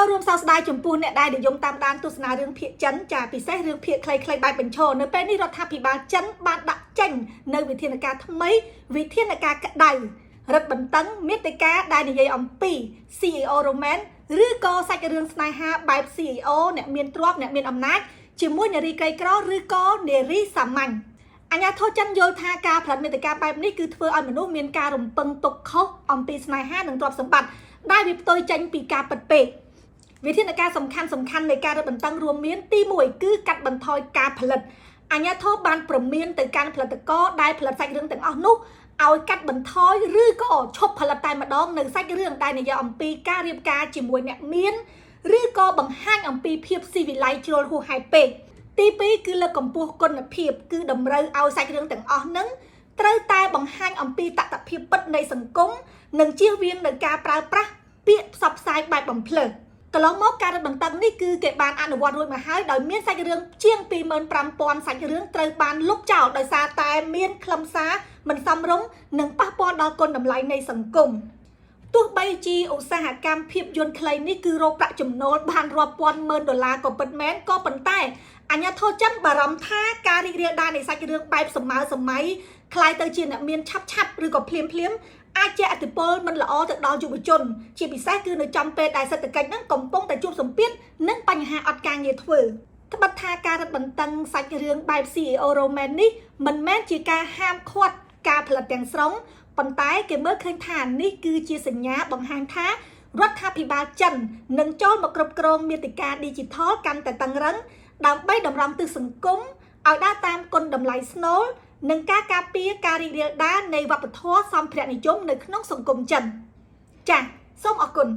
ចូលរួមសោកស្ដាយចំពោះអ្នកដែលនិយមតាមដានទស្សនារឿងភាគចិនចាពិសេសរឿងភាគខ្លីៗបែបបញ្ឈរនៅពេលនេះរដ្ឋាភិបាលចិនបានដាក់ចេញនៅវិធានការថ្មីវិធានការក្តៅរឹតបន្តឹងមាតិកាដែលនិយាយអំពី CEO Roman ឬក៏សាច់រឿងស្នេហាបែប CEO អ្នកមានទ្រព្យអ្នកមានអំណាចជាមួយនារីក្រីក្រឬក៏នារីសាមញ្ញអាញាធរចិនយល់ថាការផលិតមាតិកាបែបនេះគឺធ្វើឲ្យមនុស្សមានការរំពឹងទុកខុសអំពីស្នេហានិងទ្រព្យសម្បត្តិដែលវាផ្ទុយចេញពីការពិតពេកវិធានការសំខាន់នៃការរឹតបន្តឹងរួមមានទី1គឺកាត់បន្ថយការផលិតអាញាធរបានប្រមានទៅកាន់ផលិតករដែលផលិតសាច់រឿងទាំងអស់នោះឲ្យកាត់បន្ថយឬក៏ឈប់ផលិតតែម្ដងនៅសាច់រឿងដែលនិយាយអំពីការរៀបការជាមួយអ្នកមានឬក៏បង្ហាញអំពីភាពស៊ីវិល័យជ្រុលហួសហេតុពេកទី2គឺលើកកម្ពស់គុណភាពគឺតម្រូវឲ្យសាច់រឿងទាំងអស់ហ្នឹងត្រូវតែបង្ហាញអំពីតថភាពពិតនៃសង្គមនិងជៀសវាងនឹងការប្រើប្រាស់ពាក្យផ្សព្វផ្សាយបែបបំភ្លើសកន្លងមកការរឹតបន្តឹងនេះគឺគេបានអនុវត្តរួចមកហើយដោយមានសាច់រឿងជាង 25,000 សាច់រឿងត្រូវបានលុបចោលដោយសារតែមានខ្លឹមសារមិនសមរម្យនិងប៉ះពាល់ដល់គុណតម្លៃនៃសង្គមទោះបីជាឧស្សាហកម្មភាពយន្តខ្លីនេះគឺរកប្រាក់ចំណូលបានរាប់ពាន់ម៉ឺនដុល្លារក៏ពិតមែនក៏ប៉ុន្តែអាញាធរចិនបារម្ភថាការរីករាលដាលនៃសាច់រឿងបែបសម័យคล้ายទៅជាអ្នកមានឆាប់ឬក៏ភ្លាមអាចជាឥទ្ធិពលមិនល្អទៅដល់យុវជនជាពិសេសគឺនៅចំពេលដែលសេដ្ឋកិច្ចហ្នឹងកំពុងតែជួបសម្ពាធនិងបញ្ហាអត់ការងារធ្វើត្បិតថាការរឹតបន្តឹងសាច់រឿងបែប CEO Roman នេះមិនមែនជាការហាមឃាត់ការផលិតទាំងស្រុងប៉ុន្តែគេមើលឃើញថានេះគឺជាសញ្ញាបង្ហាញថារដ្ឋាភិបាលចិននឹងចូលមកគ្រប់គ្រងមាតិកា Digital កាន់តែតឹងរ៉ឹងដើម្បីតម្រង់ទិសសង្គមឲ្យដើរតាមគុណតម្លៃស្នូលនិងការការពារការរីករាលដាលនៃវប្បធម៌សម្ភារៈនិយមនៅក្នុងសង្គមចិនចា៎សូមអរគុណ